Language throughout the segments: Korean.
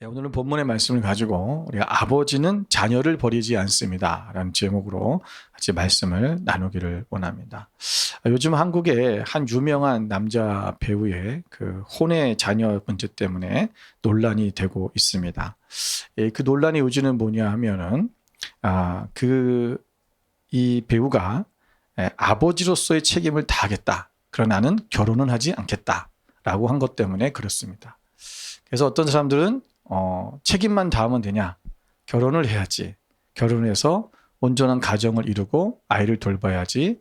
오늘은 본문의 말씀을 가지고 우리가 아버지는 자녀를 버리지 않습니다 라는 제목으로 같이 말씀을 나누기를 원합니다. 요즘 한국에 한 유명한 남자 배우의 그 혼외 자녀 문제 때문에 논란이 되고 있습니다. 그 논란의 요지는 뭐냐 하면은 이 배우가 아버지로서의 책임을 다하겠다. 그러나 나는 결혼은 하지 않겠다라고 한 것 때문에 그렇습니다. 그래서 어떤 사람들은 책임만 다하면 되냐? 결혼을 해야지. 결혼해서 온전한 가정을 이루고 아이를 돌봐야지.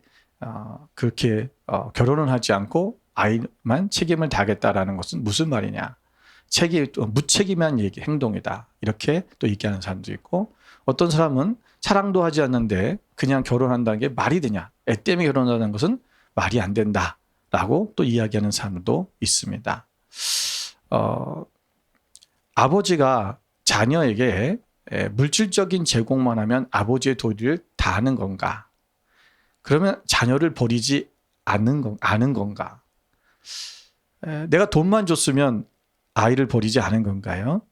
그렇게 결혼을 하지 않고 아이만 책임을 다하겠다라는 것은 무슨 말이냐? 무책임한 행동이다. 이렇게 또 얘기하는 사람도 있고, 어떤 사람은 사랑도 하지 않는데 그냥 결혼한다는 게 말이 되냐? 애 때문에 결혼한다는 것은 말이 안 된다라고 또 이야기하는 사람도 있습니다. 아버지가 자녀에게 물질적인 제공만 하면 아버지의 도리를 다하는 건가? 그러면 자녀를 버리지 않는 건가? 내가 돈만 줬으면 아이를 버리지 않은 건가요?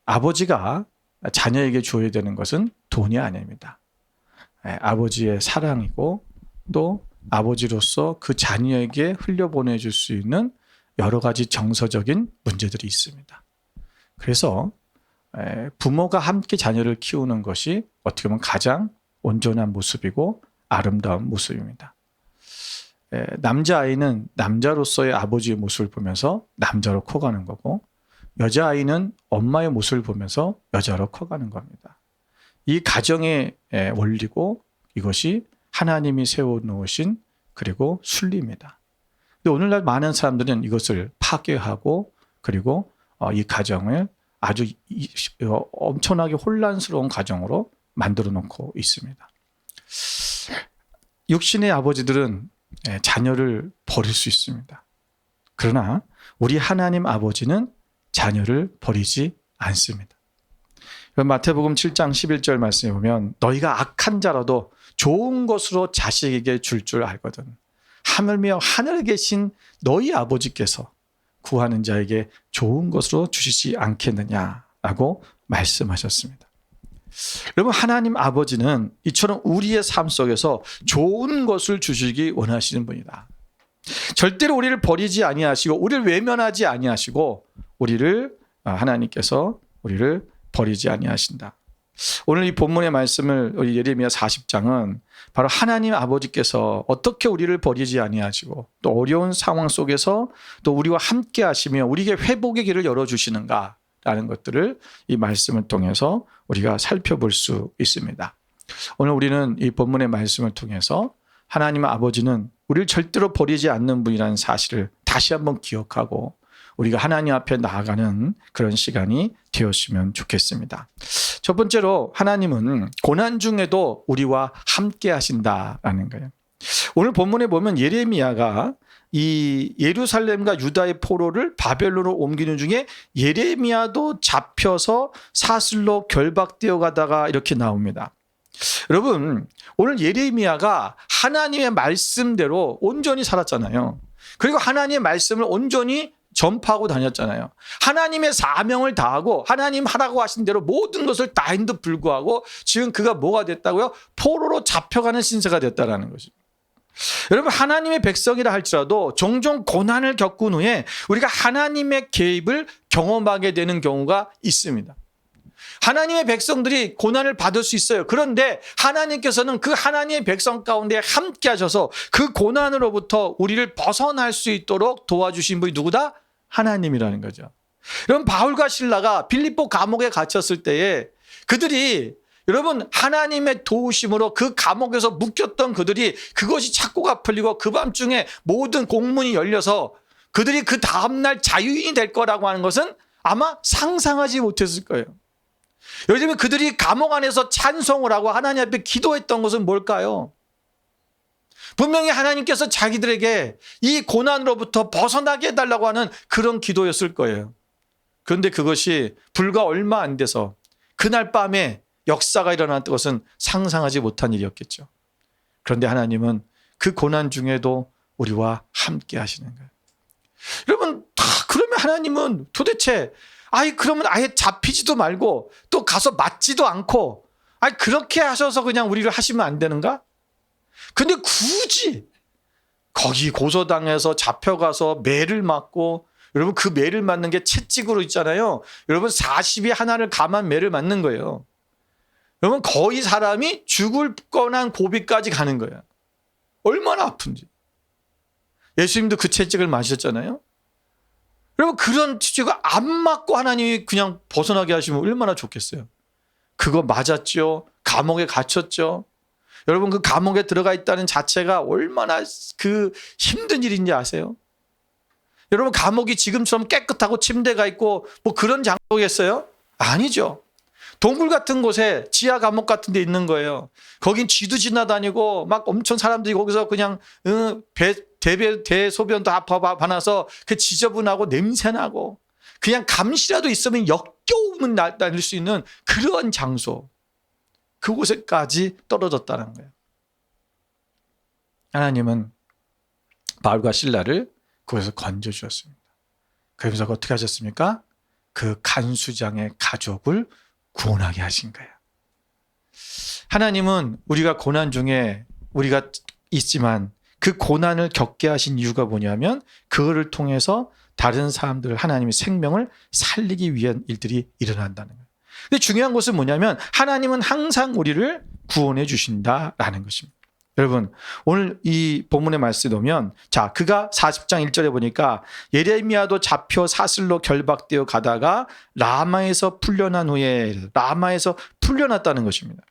아버지가 자녀에게 줘야 되는 것은 돈이 아닙니다. 아버지의 사랑이고 또 아버지로서 그 자녀에게 흘려보내줄 수 있는 여러 가지 정서적인 문제들이 있습니다. 그래서 부모가 함께 자녀를 키우는 것이 어떻게 보면 가장 온전한 모습이고 아름다운 모습입니다. 남자아이는 남자로서의 아버지의 모습을 보면서 남자로 커가는 거고, 여자아이는 엄마의 모습을 보면서 여자로 커가는 겁니다. 이 가정의 원리고 이것이 하나님이 세워놓으신 그리고 순리입니다. 근데 오늘날 많은 사람들은 이것을 파괴하고 그리고 이 가정을 아주 엄청나게 혼란스러운 가정으로 만들어 놓고 있습니다. 육신의 아버지들은 자녀를 버릴 수 있습니다. 그러나 우리 하나님 아버지는 자녀를 버리지 않습니다. 마태복음 7장 11절 말씀에 보면 너희가 악한 자라도 좋은 것으로 자식에게 줄 알거든. 하물며 하늘에 계신 너희 아버지께서 구하는 자에게 좋은 것으로 주시지 않겠느냐라고 말씀하셨습니다. 여러분, 하나님 아버지는 이처럼 우리의 삶 속에서 좋은 것을 주시기 원하시는 분이다. 절대로 우리를 버리지 아니하시고 우리를 외면하지 아니하시고 하나님께서 우리를 버리지 아니하신다. 오늘 이 본문의 말씀을 우리 예레미야 40장은 바로 하나님 아버지께서 어떻게 우리를 버리지 아니하시고 또 어려운 상황 속에서 또 우리와 함께 하시며 우리에게 회복의 길을 열어주시는가라는 것들을 이 말씀을 통해서 우리가 살펴볼 수 있습니다. 오늘 우리는 이 본문의 말씀을 통해서 하나님 아버지는 우리를 절대로 버리지 않는 분이라는 사실을 다시 한번 기억하고 우리가 하나님 앞에 나아가는 그런 시간이 되었으면 좋겠습니다. 첫 번째로 하나님은 고난 중에도 우리와 함께 하신다라는 거예요. 오늘 본문에 보면 예레미야가 이 예루살렘과 유다의 포로를 바벨론으로 옮기는 중에 예레미야도 잡혀서 사슬로 결박되어 가다가 이렇게 나옵니다. 여러분, 오늘 예레미야가 하나님의 말씀대로 온전히 살았잖아요. 그리고 하나님의 말씀을 온전히 전파하고 다녔잖아요. 하나님의 사명을 다하고 하나님 하라고 하신 대로 모든 것을 다 했는데도 불구하고 지금 그가 뭐가 됐다고요? 포로로 잡혀가는 신세가 됐다라는 것입니다. 여러분, 하나님의 백성이라 할지라도 종종 고난을 겪은 후에 우리가 하나님의 개입을 경험하게 되는 경우가 있습니다. 하나님의 백성들이 고난을 받을 수 있어요. 그런데 하나님께서는 그 하나님의 백성 가운데 함께 하셔서 그 고난으로부터 우리를 벗어날 수 있도록 도와주신 분이 누구다? 하나님이라는 거죠. 여러분, 바울과 실라가 빌립보 감옥에 갇혔을 때에 그들이 여러분 하나님의 도우심으로 그 감옥에서 묶였던 그들이 그것이 착고가 풀리고 그 밤중에 모든 공문이 열려서 그들이 그 다음날 자유인이 될 거라고 하는 것은 아마 상상하지 못했을 거예요. 요즘에 그들이 감옥 안에서 찬송을 하고 하나님 앞에 기도했던 것은 뭘까요? 분명히 하나님께서 자기들에게 이 고난으로부터 벗어나게 해달라고 하는 그런 기도였을 거예요. 그런데 그것이 불과 얼마 안 돼서 그날 밤에 역사가 일어났던 것은 상상하지 못한 일이었겠죠. 그런데 하나님은 그 고난 중에도 우리와 함께 하시는 거예요. 여러분, 그러면 하나님은 도대체 아이 그러면 아예 잡히지도 말고 또 가서 맞지도 않고 아이 그렇게 하셔서 그냥 우리를 하시면 안 되는가? 근데 굳이 거기 고소당해서 잡혀가서 매를 맞고, 여러분 그 매를 맞는 게 채찍으로 있잖아요. 여러분 40이 하나를 감한 매를 맞는 거예요. 여러분 거의 사람이 죽을 뻔한 고비까지 가는 거예요. 얼마나 아픈지. 예수님도 그 채찍을 맞으셨잖아요. 여러분 그런 채찍을 안 맞고 하나님이 그냥 벗어나게 하시면 얼마나 좋겠어요. 그거 맞았죠. 감옥에 갇혔죠. 여러분 그 감옥에 들어가 있다는 자체가 얼마나 그 힘든 일인지 아세요? 여러분 감옥이 지금처럼 깨끗하고 침대가 있고 뭐 그런 장소겠어요? 아니죠. 동굴 같은 곳에 지하 감옥 같은 데 있는 거예요. 거긴 쥐도 지나다니고 막 엄청 사람들이 거기서 그냥 대소변도 받아서 그 지저분하고 냄새나고 그냥 감시라도 있으면 역겨움은 날릴 수 있는 그런 장소. 그곳에까지 떨어졌다는 거예요. 하나님은 바울과 실라를 거기서 건져주었습니다. 그러면서 어떻게 하셨습니까? 그 간수장의 가족을 구원하게 하신 거예요. 하나님은 우리가 고난 중에 우리가 있지만 그 고난을 겪게 하신 이유가 뭐냐면 그거를 통해서 다른 사람들 하나님의 생명을 살리기 위한 일들이 일어난다는 거예요. 근데 중요한 것은 뭐냐면 하나님은 항상 우리를 구원해 주신다라는 것입니다. 여러분 오늘 이 본문의 말씀에 보면 자 그가 40장 1절에 보니까 예레미야도 잡혀 사슬로 결박되어 가다가 라마에서 풀려난 후에 라마에서 풀려났다는 것입니다.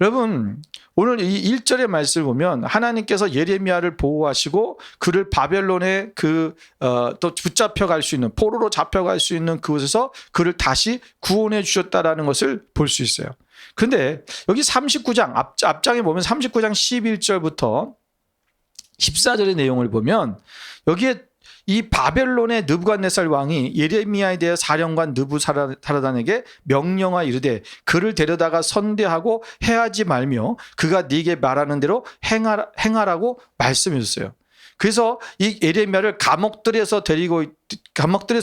여러분 오늘 이 1절의 말씀을 보면 하나님께서 예레미야를 보호하시고 그를 바벨론에 또 붙잡혀 갈 수 있는 포로로 잡혀갈 수 있는 그곳에서 그를 다시 구원해 주셨다라는 것을 볼 수 있어요. 그런데 여기 39장 앞장에 보면 39장 11절부터 14절의 내용을 보면 여기에 이 바벨론의 느부갓네살 왕이 예레미야에 대해 사령관 느부사라단에게 명령하 이르되 그를 데려다가 선대하고 해하지 말며 그가 네게 말하는 대로 행하라고 말씀해 줬어요. 그래서 이 예레미야를 감옥들에서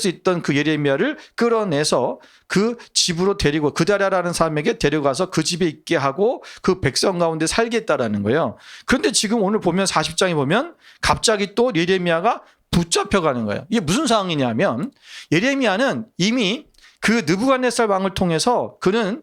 있던 그 예레미야를 끌어내서 그 집으로 데리고 그다랴라는 사람에게 데려가서 그 집에 있게 하고 그 백성 가운데 살게 했다라는 거예요. 그런데 지금 오늘 보면 40장에 보면 갑자기 또 예레미야가 붙잡혀가는 거예요. 이게 무슨 상황이냐면 예레미야는 이미 그 느부갓네살 왕을 통해서 그는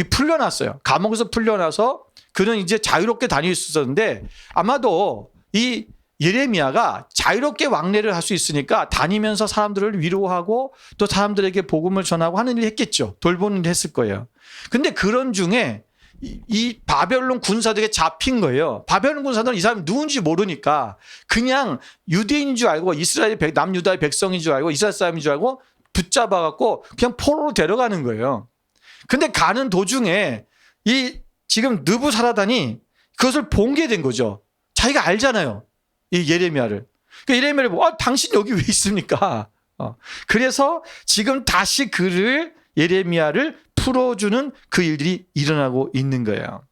풀려났어요. 감옥에서 풀려나서 그는 이제 자유롭게 다닐 수 있었는데 아마도 이 예레미야가 자유롭게 왕래를 할 수 있으니까 다니면서 사람들을 위로하고 또 사람들에게 복음을 전하고 하는 일을 했겠죠. 돌보는 일을 했을 거예요. 근데 그런 중에 이 바벨론 군사들에게 잡힌 거예요. 바벨론 군사들은 이 사람이 누군지 모르니까 그냥 유대인인 줄 알고 이스라엘 남유다의 백성인 줄 알고 이스라엘 사람인 줄 알고 붙잡아갖고 그냥 포로로 데려가는 거예요. 근데 가는 도중에 이 지금 느부사라단이 그것을 본게 된 거죠. 자기가 알잖아요. 이 예레미야를. 그 예레미야를 보고 당신 여기 왜 있습니까? 그래서 지금 다시 예레미야를 풀어주는 그 일들이 일어나고 있는 거예요.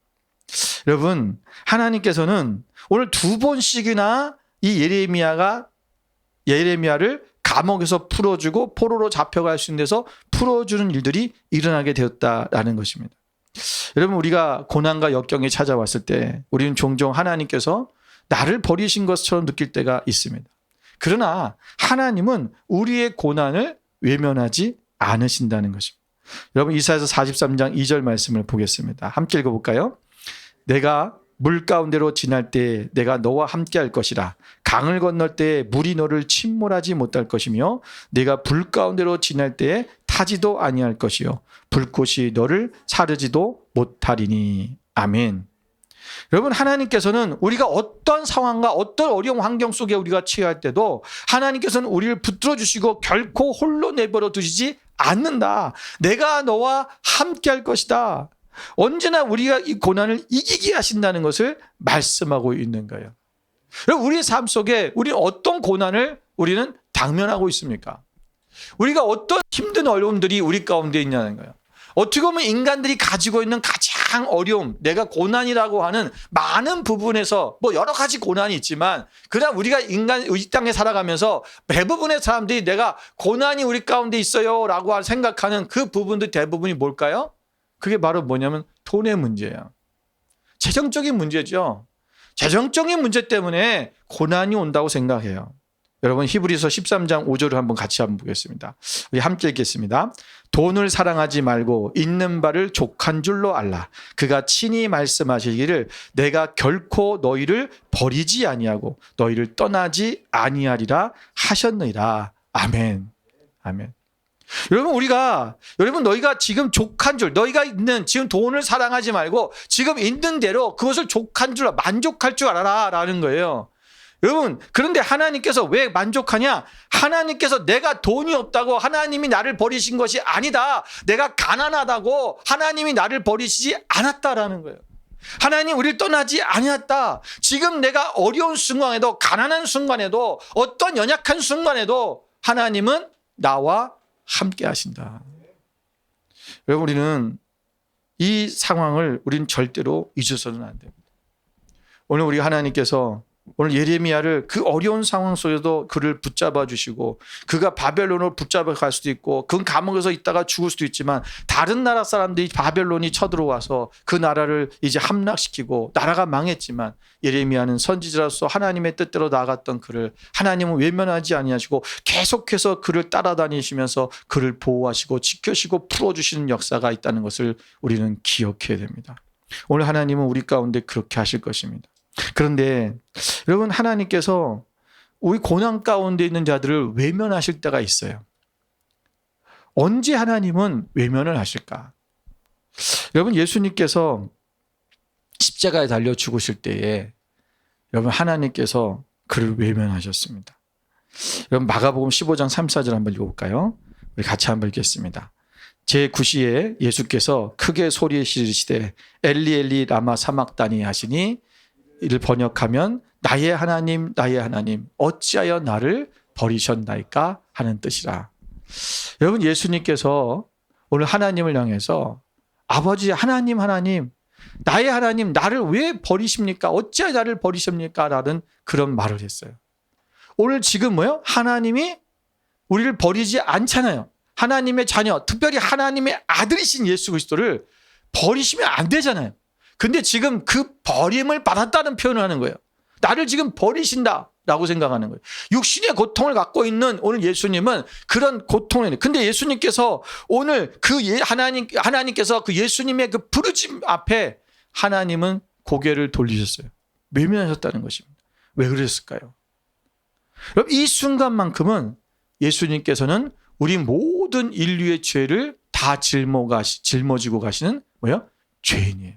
여러분 하나님께서는 오늘 2번씩이나 이 예레미야를 감옥에서 풀어주고 포로로 잡혀갈 수 있는 데서 풀어주는 일들이 일어나게 되었다라는 것입니다. 여러분 우리가 고난과 역경이 찾아왔을 때 우리는 종종 하나님께서 나를 버리신 것처럼 느낄 때가 있습니다. 그러나 하나님은 우리의 고난을 외면하지 않으신다는 것입니다. 여러분 이사야서 43장 2절 말씀을 보겠습니다. 함께 읽어볼까요? 내가 물 가운데로 지날 때 내가 너와 함께 할 것이라. 강을 건널 때 물이 너를 침몰하지 못할 것이며 내가 불 가운데로 지날 때에 타지도 아니할 것이요 불꽃이 너를 사르지도 못하리니. 아멘. 여러분 하나님께서는 우리가 어떤 상황과 어떤 어려운 환경 속에 우리가 처할 때도 하나님께서는 우리를 붙들어 주시고 결코 홀로 내버려 두시지 않는다. 내가 너와 함께 할 것이다. 언제나 우리가 이 고난을 이기게 하신다는 것을 말씀하고 있는 거예요. 여러분 우리의 삶 속에 우리는 어떤 고난을 우리는 당면하고 있습니까? 우리가 어떤 힘든 어려움들이 우리 가운데 있냐는 거예요. 어떻게 보면 인간들이 가지고 있는 가장 가장 어려움, 내가 고난이라고 하는 많은 부분에서 뭐 여러 가지 고난이 있지만 그냥 우리가 이 땅에 살아가면서 대부분의 사람들이 내가 고난이 우리 가운데 있어요 라고 생각하는 그 부분들 대부분이 뭘까요? 그게 바로 뭐냐면 돈의 문제예요. 재정적인 문제죠. 재정적인 문제 때문에 고난이 온다고 생각해요. 여러분 히브리서 13장 5절을 한번 같이 한번 보겠습니다. 우리 함께 읽겠습니다. 돈을 사랑하지 말고 있는 바를 족한 줄로 알라. 그가 친히 말씀하시기를 내가 결코 너희를 버리지 아니하고 너희를 떠나지 아니하리라 하셨느니라. 아멘. 아멘. 여러분 너희가 지금 족한 줄, 너희가 있는 지금 돈을 사랑하지 말고 지금 있는 대로 그것을 족한 줄, 만족할 줄 알아라 라는 거예요. 여러분, 그런데 하나님께서 왜 만족하냐? 하나님께서 내가 돈이 없다고 하나님이 나를 버리신 것이 아니다. 내가 가난하다고 하나님이 나를 버리시지 않았다라는 거예요. 하나님 우리를 떠나지 아니었다. 지금 내가 어려운 순간에도, 가난한 순간에도, 어떤 연약한 순간에도 하나님은 나와 함께 하신다. 여러분, 우리는 이 상황을 우리는 절대로 잊어서는 안 됩니다. 오늘 우리 하나님께서 오늘 예레미야를 그 어려운 상황 속에도 그를 붙잡아 주시고 그가 바벨론으로 붙잡아 갈 수도 있고 그 감옥에서 있다가 죽을 수도 있지만 다른 나라 사람들이 바벨론이 쳐들어와서 그 나라를 이제 함락시키고 나라가 망했지만 예레미야는 선지자로서 하나님의 뜻대로 나아갔던 그를 하나님은 외면하지 아니하시고 계속해서 그를 따라다니시면서 그를 보호하시고 지켜주시고 풀어주시는 역사가 있다는 것을 우리는 기억해야 됩니다. 오늘 하나님은 우리 가운데 그렇게 하실 것입니다. 그런데 여러분 하나님께서 우리 고난 가운데 있는 자들을 외면하실 때가 있어요. 언제 하나님은 외면을 하실까? 여러분 예수님께서 십자가에 달려 죽으실 때에 여러분 하나님께서 그를 외면하셨습니다. 여러분 마가복음 15장 3, 4절 한번 읽어볼까요? 우리 같이 한번 읽겠습니다. 제9시에 예수께서 크게 소리에 지르시되 엘리 엘리 라마 사막다니 하시니 이를 번역하면 나의 하나님 나의 하나님 어찌하여 나를 버리셨나이까 하는 뜻이라. 여러분 예수님께서 오늘 하나님을 향해서 아버지 하나님 하나님 나의 하나님 나를 왜 버리십니까? 어찌하여 나를 버리십니까? 라는 그런 말을 했어요. 오늘 지금 뭐예요? 하나님이 우리를 버리지 않잖아요. 하나님의 자녀 특별히 하나님의 아들이신 예수 그리스도를 버리시면 안 되잖아요. 근데 지금 그 버림을 받았다는 표현을 하는 거예요. 나를 지금 버리신다라고 생각하는 거예요. 육신의 고통을 갖고 있는 오늘 예수님은 그런 고통을. 근데 예수님께서 오늘 하나님께서 그 예수님의 그 부르심 앞에 하나님은 고개를 돌리셨어요. 외면하셨다는 것입니다. 왜 그랬을까요? 여러분 이 순간만큼은 예수님께서는 우리 모든 인류의 죄를 다 짊어지고 가시는 뭐예요? 죄인이에요.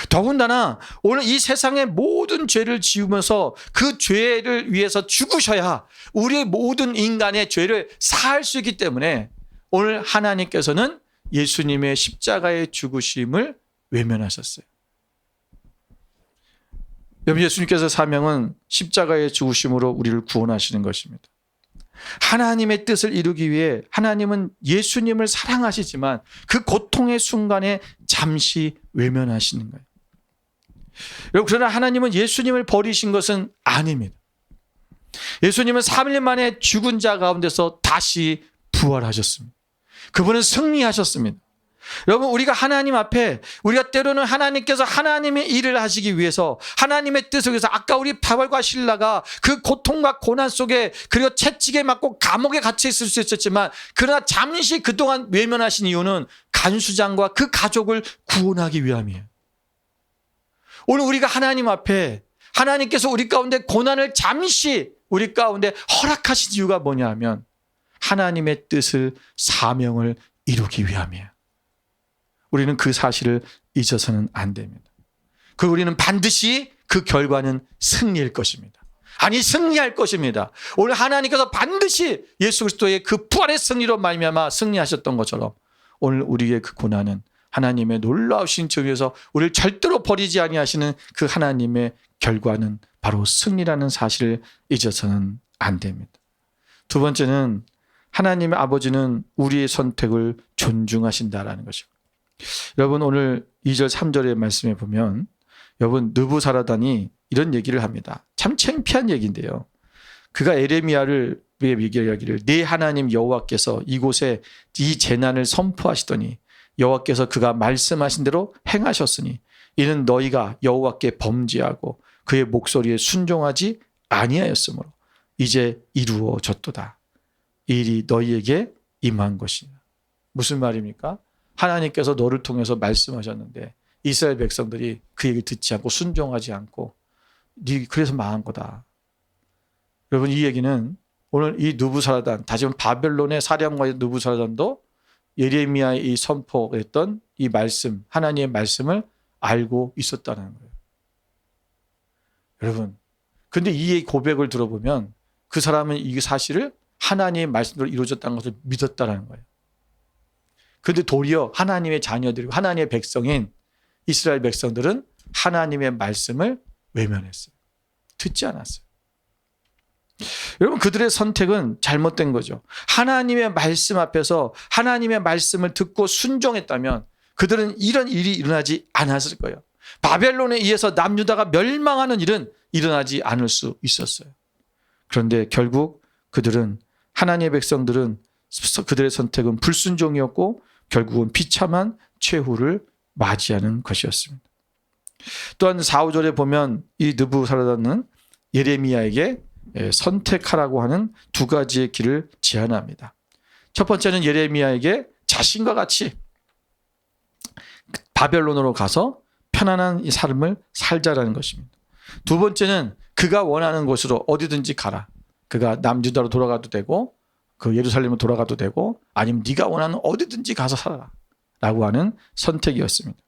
더군다나 오늘 이 세상의 모든 죄를 지우면서 그 죄를 위해서 죽으셔야 우리 모든 인간의 죄를 사할 수 있기 때문에 오늘 하나님께서는 예수님의 십자가의 죽으심을 외면하셨어요. 여러분 예수님께서 사명은 십자가의 죽으심으로 우리를 구원하시는 것입니다. 하나님의 뜻을 이루기 위해 하나님은 예수님을 사랑하시지만 그 고통의 순간에 잠시 외면하시는 거예요. 여러분 그러나 하나님은 예수님을 버리신 것은 아닙니다. 예수님은 3일 만에 죽은 자 가운데서 다시 부활하셨습니다. 그분은 승리하셨습니다. 여러분 우리가 하나님 앞에 우리가 때로는 하나님께서 하나님의 일을 하시기 위해서 하나님의 뜻을 위해서 아까 우리 바울과 실라가 그 고통과 고난 속에 그리고 채찍에 맞고 감옥에 갇혀 있을 수 있었지만 그러나 잠시 그동안 외면하신 이유는 간수장과 그 가족을 구원하기 위함이에요. 오늘 우리가 하나님 앞에 하나님께서 우리 가운데 고난을 잠시 우리 가운데 허락하신 이유가 뭐냐 하면 하나님의 뜻을 사명을 이루기 위함이에요. 우리는 그 사실을 잊어서는 안 됩니다. 우리는 반드시 그 결과는 승리일 것입니다. 아니 승리할 것입니다. 오늘 하나님께서 반드시 예수 그리스도의 그 부활의 승리로 말미암아 승리하셨던 것처럼 오늘 우리의 그 고난은 하나님의 놀라우신 정의에서 우리를 절대로 버리지 아니하시는 그 하나님의 결과는 바로 승리라는 사실을 잊어서는 안 됩니다. 두 번째는 하나님의 아버지는 우리의 선택을 존중하신다라는 것이고 여러분 오늘 2절 3절의 말씀에 보면 여러분 느부사라단이 이런 얘기를 합니다. 참 창피한 얘기인데요. 그가 에레미야를 얘기하기를 네 하나님 여호와께서 이곳에 이 재난을 선포하시더니 여호와께서 그가 말씀하신 대로 행하셨으니 이는 너희가 여호와께 범죄하고 그의 목소리에 순종하지 아니하였으므로 이제 이루어졌도다. 이 일이 너희에게 임한 것이냐. 무슨 말입니까? 하나님께서 너를 통해서 말씀하셨는데 이스라엘 백성들이 그 얘기를 듣지 않고 순종하지 않고 그래서 망한 거다. 여러분 이 얘기는 오늘 이 느부사라단, 다시 말하면 바벨론의 사령관의 느부사라단도 예레미야의 이 선포했던 이 말씀, 하나님의 말씀을 알고 있었다는 거예요. 여러분, 근데 이 고백을 들어보면 그 사람은 이 사실을 하나님의 말씀대로 이루어졌다는 것을 믿었다는 거예요. 그런데 도리어 하나님의 자녀들이고 하나님의 백성인 이스라엘 백성들은 하나님의 말씀을 외면했어요. 듣지 않았어요. 여러분 그들의 선택은 잘못된 거죠. 하나님의 말씀 앞에서 하나님의 말씀을 듣고 순종했다면 그들은 이런 일이 일어나지 않았을 거예요. 바벨론에 의해서 남유다가 멸망하는 일은 일어나지 않을 수 있었어요. 그런데 결국 그들은 하나님의 백성들은 그들의 선택은 불순종이었고 결국은 비참한 최후를 맞이하는 것이었습니다. 또한 4, 5절에 보면 이 느부사라단은 예레미야에게 선택하라고 하는 두 가지의 길을 제안합니다. 첫 번째는 예레미야에게 자신과 같이 바벨론으로 가서 편안한 이 삶을 살자라는 것입니다. 두 번째는 그가 원하는 곳으로 어디든지 가라. 그가 남유다로 돌아가도 되고 그 예루살렘으로 돌아가도 되고 아니면 네가 원하는 어디든지 가서 살아라 라고 하는 선택이었습니다.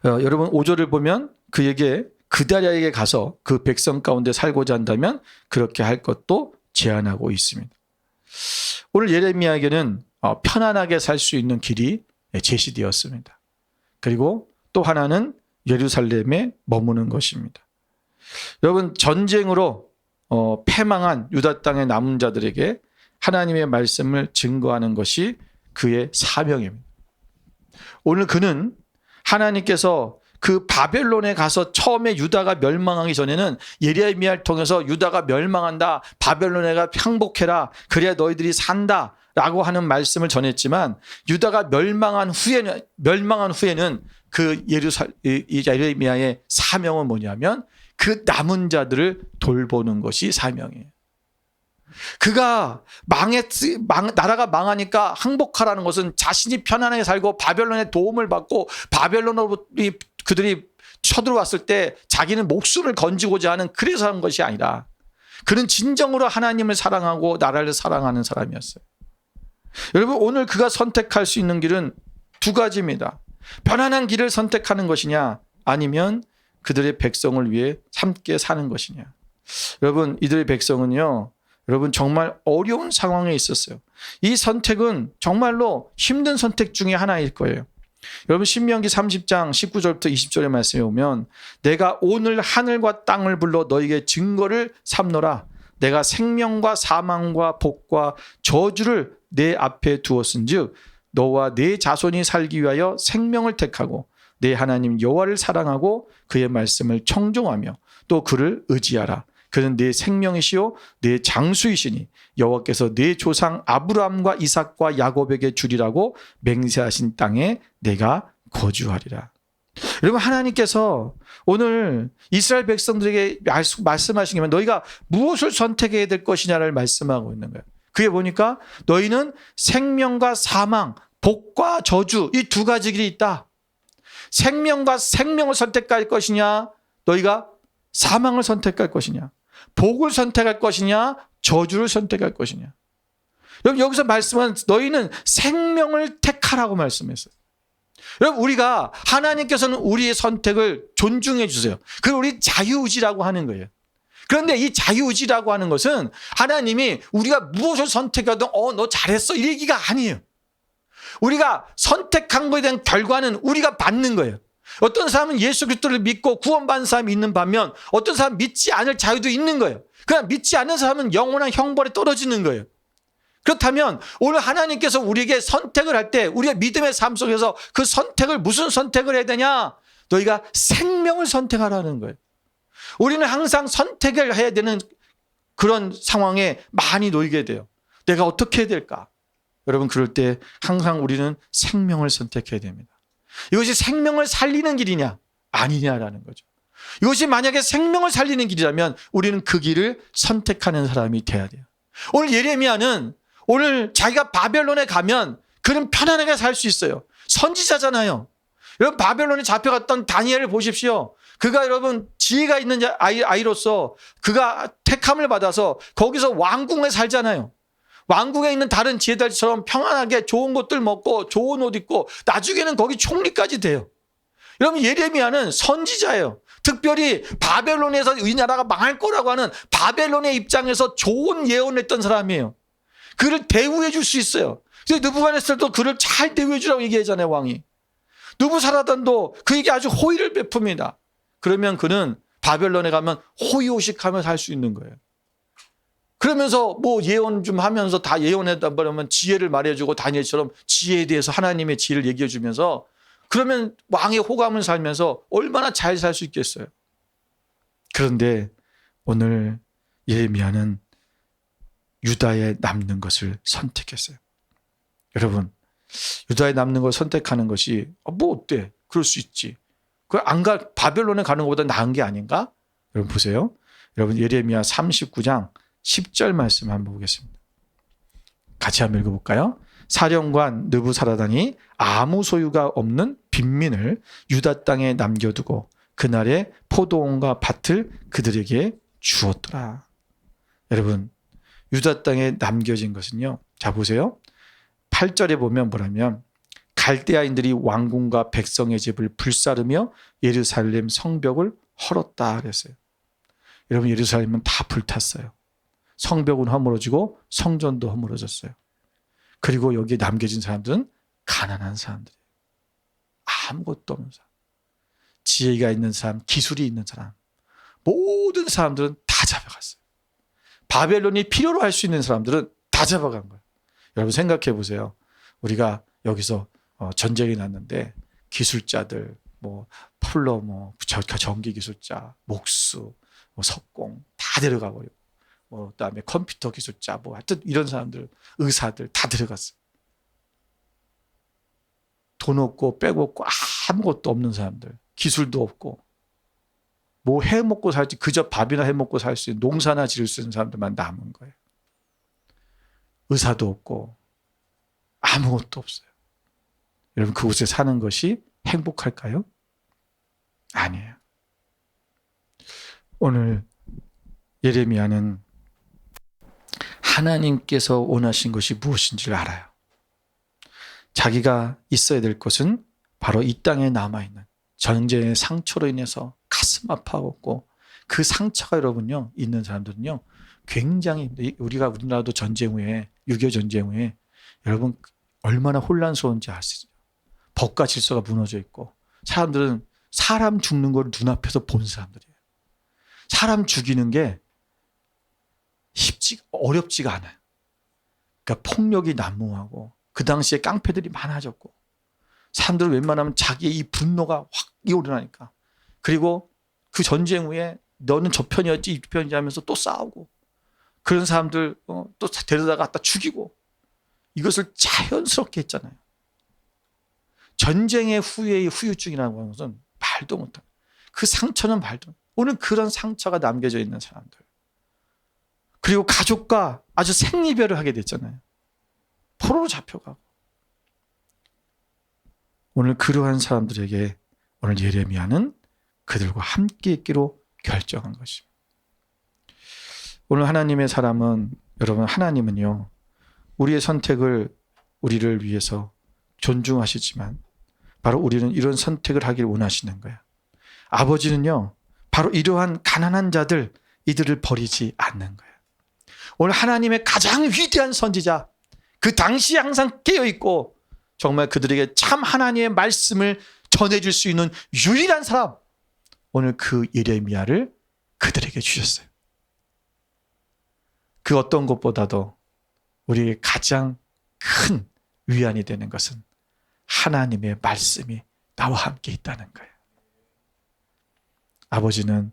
여러분 5절을 보면 그에게 그다랴에게 가서 그 백성 가운데 살고자 한다면 그렇게 할 것도 제안하고 있습니다. 오늘 예레미야에게는 편안하게 살 수 있는 길이 제시되었습니다. 그리고 또 하나는 예루살렘에 머무는 것입니다. 여러분 전쟁으로 패망한 유다 땅의 남은 자들에게 하나님의 말씀을 증거하는 것이 그의 사명입니다. 오늘 그는 하나님께서 그 바벨론에 가서 처음에 유다가 멸망하기 전에는 예레미야를 통해서 유다가 멸망한다. 바벨론에가 향복해라. 그래야 너희들이 산다. 라고 하는 말씀을 전했지만 유다가 멸망한 후에는 그 예레미야의 사명은 뭐냐면 그 남은 자들을 돌보는 것이 사명이에요. 그가 나라가 망하니까 항복하라는 것은 자신이 편안하게 살고 바벨론의 도움을 받고 바벨론으로 그들이 쳐들어왔을 때 자기는 목숨을 건지고자 하는 그래서 한 것이 아니라 그는 진정으로 하나님을 사랑하고 나라를 사랑하는 사람이었어요. 여러분 오늘 그가 선택할 수 있는 길은 두 가지입니다. 편안한 길을 선택하는 것이냐 아니면 그들의 백성을 위해 함께 사는 것이냐. 여러분 이들의 백성은요. 여러분 정말 어려운 상황에 있었어요. 이 선택은 정말로 힘든 선택 중에 하나일 거예요. 여러분 신명기 30장 19절부터 20절의 말씀에 오면 내가 오늘 하늘과 땅을 불러 너에게 증거를 삼노라. 내가 생명과 사망과 복과 저주를 내 앞에 두었은즉 너와 네 자손이 살기 위하여 생명을 택하고 내 하나님 여호와를 사랑하고 그의 말씀을 청종하며 또 그를 의지하라. 그는 내 생명이시요 내 장수이시니 여호와께서 내 조상 아브라함과 이삭과 야곱에게 주리라고 맹세하신 땅에 내가 거주하리라. 여러분 하나님께서 오늘 이스라엘 백성들에게 말씀하신 게 너희가 무엇을 선택해야 될 것이냐를 말씀하고 있는 거예요. 그게 보니까 너희는 생명과 사망, 복과 저주 이 두 가지 길이 있다. 생명과 생명을 선택할 것이냐 너희가 사망을 선택할 것이냐 복을 선택할 것이냐 저주를 선택할 것이냐. 여러분 여기서 말씀은 너희는 생명을 택하라고 말씀했어요. 여러분 우리가 하나님께서는 우리의 선택을 존중해 주세요. 그걸 우리 자유의지라고 하는 거예요. 그런데 이 자유의지라고 하는 것은 하나님이 우리가 무엇을 선택하든 너 잘했어 이 얘기가 아니에요. 우리가 선택한 것에 대한 결과는 우리가 받는 거예요. 어떤 사람은 예수 그리스도를 믿고 구원받는 사람이 있는 반면 어떤 사람은 믿지 않을 자유도 있는 거예요. 그냥 믿지 않는 사람은 영원한 형벌에 떨어지는 거예요. 그렇다면 오늘 하나님께서 우리에게 선택을 할 때 우리의 믿음의 삶 속에서 그 선택을 무슨 선택을 해야 되냐? 너희가 생명을 선택하라는 거예요. 우리는 항상 선택을 해야 되는 그런 상황에 많이 놓이게 돼요. 내가 어떻게 해야 될까? 여러분 그럴 때 항상 우리는 생명을 선택해야 됩니다. 이것이 생명을 살리는 길이냐? 아니냐라는 거죠. 이것이 만약에 생명을 살리는 길이라면 우리는 그 길을 선택하는 사람이 돼야 돼요. 오늘 예레미야는 오늘 자기가 바벨론에 가면 그는 편안하게 살 수 있어요. 선지자잖아요. 여러분 바벨론에 잡혀갔던 다니엘을 보십시오. 그가 여러분 지혜가 있는 아이로서 그가 택함을 받아서 거기서 왕궁에 살잖아요. 왕궁에 있는 다른 지혜들처럼 평안하게 좋은 것들 먹고 좋은 옷 입고 나중에는 거기 총리까지 돼요. 여러분 예레미야는 선지자예요. 특별히 바벨론에서 이 나라가 망할 거라고 하는 바벨론의 입장에서 좋은 예언을 했던 사람이에요. 그를 대우해 줄 수 있어요. 그래서 느부갓네살도 그를 잘 대우해 주라고 얘기하잖아요, 왕이. 느부사라단도 그에게 아주 호의를 베풉니다. 그러면 그는 바벨론에 가면 호의호식하며 살 수 있는 거예요. 그러면서 뭐 예언 좀 하면서 다 예언했다 그러면 지혜를 말해주고 다니엘처럼 지혜에 대해서 하나님의 지혜를 얘기해 주면서 그러면 왕의 호감을 살면서 얼마나 잘 살 수 있겠어요. 그런데 오늘 예레미야는 유다에 남는 것을 선택했어요. 여러분 유다에 남는 걸 선택하는 것이 뭐 어때? 그럴 수 있지. 바벨론에 가는 것보다 나은 게 아닌가? 여러분 보세요. 여러분 예레미야 39장 10절 말씀 한번 보겠습니다. 같이 한번 읽어볼까요? 사령관 느부사라단이 아무 소유가 없는 빈민을 유다 땅에 남겨두고 그날에 포도원과 밭을 그들에게 주었더라. 여러분 유다 땅에 남겨진 것은요. 자 보세요. 8절에 보면 뭐라면 갈대아인들이 왕궁과 백성의 집을 불사르며 예루살렘 성벽을 헐었다 그랬어요. 여러분 예루살렘은 다 불탔어요. 성벽은 허물어지고 성전도 허물어졌어요. 그리고 여기에 남겨진 사람들은 가난한 사람들이에요. 아무것도 없는 사람. 지혜가 있는 사람, 기술이 있는 사람. 모든 사람들은 다 잡아갔어요. 바벨론이 필요로 할 수 있는 사람들은 다 잡아간 거예요. 여러분 생각해 보세요. 우리가 여기서 전쟁이 났는데 기술자들, 뭐 플러머, 전기 기술자, 목수, 석공 다 데려가 버리고, 그다음에 컴퓨터 기술자, 하여튼 이런 사람들, 의사들 다 데려갔어요. 돈 없고 빼먹고 아무것도 없는 사람들, 기술도 없고 뭐 해먹고 살지 그저 밥이나 해먹고 살 수 있는 농사나 지을 수 있는 사람들만 남은 거예요. 의사도 없고 아무것도 없어요. 여러분 그곳에 사는 것이 행복할까요? 아니에요. 오늘 예레미야는 하나님께서 원하신 것이 무엇인지를 알아요. 자기가 있어야 될 것은 바로 이 땅에 남아있는 전쟁의 상처로 인해서 가슴 아파하고 그 상처가 여러분요 있는 사람들은요 굉장히 우리가 우리나라도 전쟁 후에 6.25 전쟁 후에 여러분 얼마나 혼란스러운지 아시죠? 법과 질서가 무너져 있고 사람들은 사람 죽는 걸 눈앞에서 본 사람들이에요. 사람 죽이는 게 어렵지가 않아요. 그러니까 폭력이 난무하고 그 당시에 깡패들이 많아졌고 사람들은 웬만하면 자기의 이 분노가 확 이어오르니까 그리고 그 전쟁 후에 너는 저 편이었지 이 편이지 하면서 또 싸우고 그런 사람들 또 데려다가 갖다 죽이고 이것을 자연스럽게 했잖아요. 전쟁의 후의 후유증이라고 하는 것은 말도 못한 그 상처는 말도 못한 오늘 그런 상처가 남겨져 있는 사람들 그리고 가족과 아주 생이별을 하게 됐잖아요. 포로로 잡혀가고 오늘 그러한 사람들에게 오늘 예레미야는 그들과 함께 있기로 결정한 것입니다. 오늘 하나님의 사람은 여러분 하나님은요 우리의 선택을 우리를 위해서 존중하시지만 바로 우리는 이런 선택을 하길 원하시는 거야. 아버지는요 바로 이러한 가난한 자들 이들을 버리지 않는 거야. 오늘 하나님의 가장 위대한 선지자 그 당시에 항상 깨어있고 정말 그들에게 참 하나님의 말씀을 전해줄 수 있는 유일한 사람 오늘 그 예레미야를 그들에게 주셨어요. 그 어떤 것보다도 우리의 가장 큰 위안이 되는 것은 하나님의 말씀이 나와 함께 있다는 거예요. 아버지는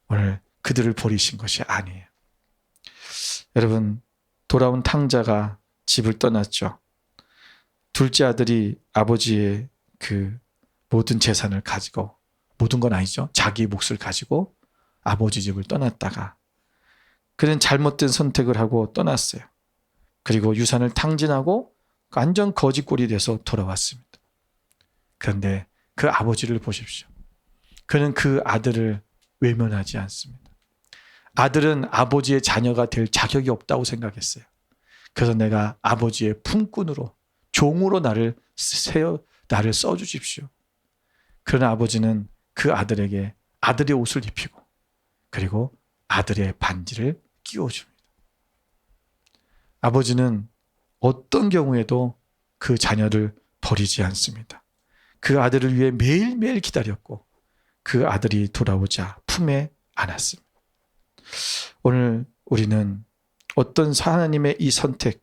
오늘 그들을 버리신 것이 아니에요. 여러분, 돌아온 탕자가 집을 떠났죠. 둘째 아들이 아버지의 그 모든 재산을 가지고, 모든 건 아니죠, 자기의 몫을 가지고 아버지 집을 떠났다가 그는 잘못된 선택을 하고 떠났어요. 그리고 유산을 탕진하고 완전 거지꼴이 돼서 돌아왔습니다. 그런데 그 아버지를 보십시오. 그는 그 아들을 외면하지 않습니다. 아들은 아버지의 자녀가 될 자격이 없다고 생각했어요. 그래서 내가 아버지의 품꾼으로, 종으로 나를 써주십시오. 그러나 아버지는 그 아들에게 아들의 옷을 입히고 그리고 아들의 반지를 끼워줍니다. 아버지는 어떤 경우에도 그 자녀를 버리지 않습니다. 그 아들을 위해 매일매일 기다렸고 그 아들이 돌아오자 품에 안았습니다. 오늘 우리는 어떤 하나님의 이 선택,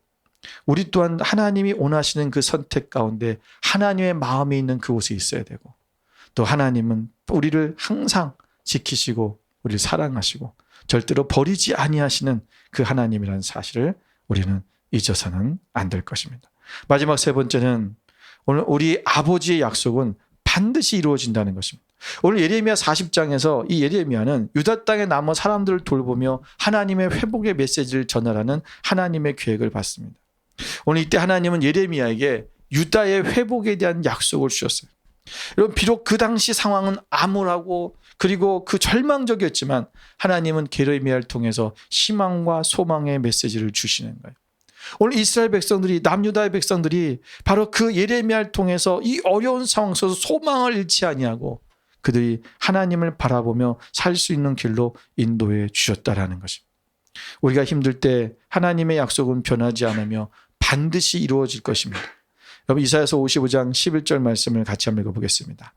우리 또한 하나님이 원하시는 그 선택 가운데 하나님의 마음이 있는 그곳에 있어야 되고, 또 하나님은 우리를 항상 지키시고 우리를 사랑하시고 절대로 버리지 아니하시는 그 하나님이라는 사실을 우리는 잊어서는 안 될 것입니다. 마지막 세 번째는 오늘 우리 아버지의 약속은 반드시 이루어진다는 것입니다. 오늘 예레미야 40장에서 이 예레미야는 유다 땅에 남은 사람들을 돌보며 하나님의 회복의 메시지를 전하라는 하나님의 계획을 받습니다. 오늘 이때 하나님은 예레미야에게 유다의 회복에 대한 약속을 주셨어요. 여러분, 비록 그 당시 상황은 암울하고 그리고 그 절망적이었지만 하나님은 예레미야를 통해서 희망과 소망의 메시지를 주시는 거예요. 오늘 이스라엘 백성들이, 남유다의 백성들이 바로 그 예레미야를 통해서 이 어려운 상황 속에서 소망을 잃지 아니하고 그들이 하나님을 바라보며 살 수 있는 길로 인도해 주셨다라는 것입니다. 우리가 힘들 때 하나님의 약속은 변하지 않으며 반드시 이루어질 것입니다. 여러분, 이사야서 55장 11절 말씀을 같이 한번 읽어보겠습니다.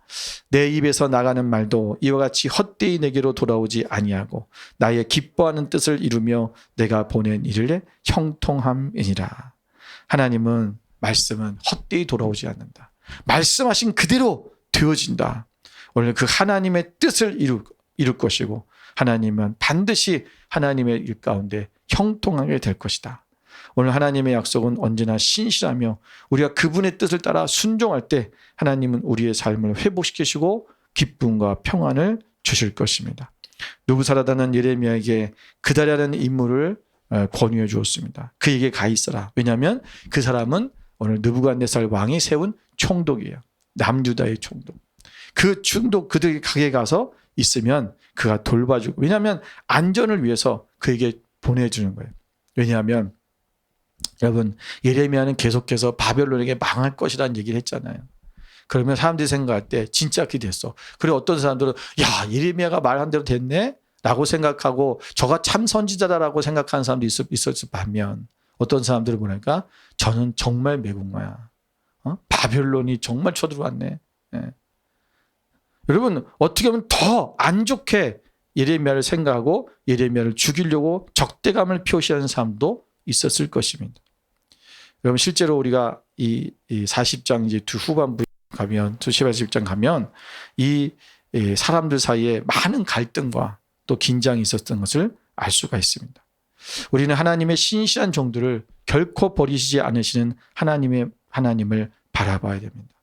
내 입에서 나가는 말도 이와 같이 헛되이 내게로 돌아오지 아니하고 나의 기뻐하는 뜻을 이루며 내가 보낸 일을 형통함이니라. 하나님은 말씀은 헛되이 돌아오지 않는다. 말씀하신 그대로 되어진다. 오늘 그 하나님의 뜻을 이룰 것이고 하나님은 반드시 하나님의 일 가운데 형통하게 될 것이다. 오늘 하나님의 약속은 언제나 신실하며 우리가 그분의 뜻을 따라 순종할 때 하나님은 우리의 삶을 회복시키시고 기쁨과 평안을 주실 것입니다. 느부사라다는 예레미야에게 그다랴라는 인물을 권유해 주었습니다. 그에게 가 있어라. 왜냐하면 그 사람은 오늘 느부갓네살 왕이 세운 총독이에요. 남유다의 총독. 그 총독 그들에게 가게 가서 있으면 그가 돌봐주고, 왜냐하면 안전을 위해서 그에게 보내주는 거예요. 왜냐하면 여러분, 예레미야는 계속해서 바벨론에게 망할 것이라는 얘기를 했잖아요. 그러면 사람들이 생각할 때 진짜 그렇게 됐어. 그리고 어떤 사람들은 야, 예레미야가 말한 대로 됐네? 라고 생각하고 저가 참 선지자다라고 생각하는 사람도 있었을 반면 어떤 사람들은 뭐랄까? 저는 정말 매국노야. 바벨론이 정말 쳐들어왔네. 예. 여러분, 어떻게 보면 더 안 좋게 예레미야를 생각하고 예레미야를 죽이려고 적대감을 표시하는 사람도 있었을 것입니다. 여러분, 실제로 우리가 이 40장 이제 후반부에 가면, 40장 가면 이 사람들 사이에 많은 갈등과 또 긴장이 있었던 것을 알 수가 있습니다. 우리는 하나님의 신실한 종들을 결코 버리시지 않으시는 하나님을 바라봐야 됩니다.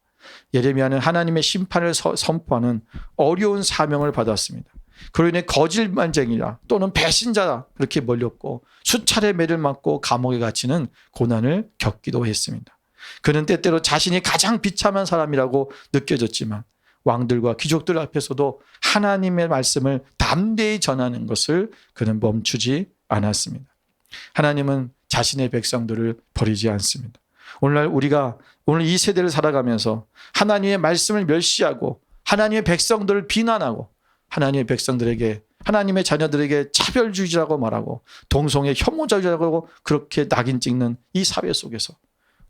예레미야는 하나님의 심판을 선포하는 어려운 사명을 받았습니다. 그로 인해 거짓말쟁이라 또는 배신자라 그렇게 몰렸고 수차례 매를 맞고 감옥에 갇히는 고난을 겪기도 했습니다. 그는 때때로 자신이 가장 비참한 사람이라고 느껴졌지만 왕들과 귀족들 앞에서도 하나님의 말씀을 담대히 전하는 것을 그는 멈추지 않았습니다. 하나님은 자신의 백성들을 버리지 않습니다. 오늘 이 세대를 살아가면서 하나님의 말씀을 멸시하고 하나님의 백성들을 비난하고 하나님의 자녀들에게 차별주의자라고 말하고 동성애 혐오주의자라고 그렇게 낙인 찍는 이 사회 속에서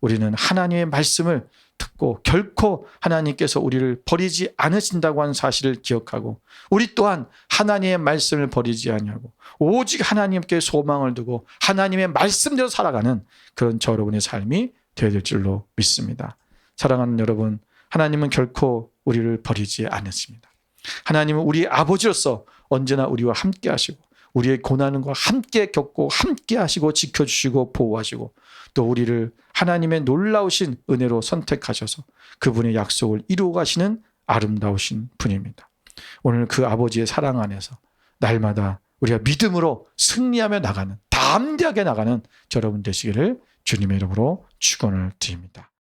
우리는 하나님의 말씀을 듣고 결코 하나님께서 우리를 버리지 않으신다고 하는 사실을 기억하고 우리 또한 하나님의 말씀을 버리지 아니하고 오직 하나님께 소망을 두고 하나님의 말씀대로 살아가는 그런 저 여러분의 삶이 되어야 될 줄로 믿습니다. 사랑하는 여러분, 하나님은 결코 우리를 버리지 않으십니다. 하나님은 우리 아버지로서 언제나 우리와 함께 하시고 우리의 고난과 함께 겪고 함께 하시고 지켜주시고 보호하시고 또 우리를 하나님의 놀라우신 은혜로 선택하셔서 그분의 약속을 이루어 가시는 아름다우신 분입니다. 오늘 그 아버지의 사랑 안에서 날마다 우리가 믿음으로 승리하며 나가는, 담대하게 나가는 여러분 되시기를 주님의 이름으로 축원을 드립니다.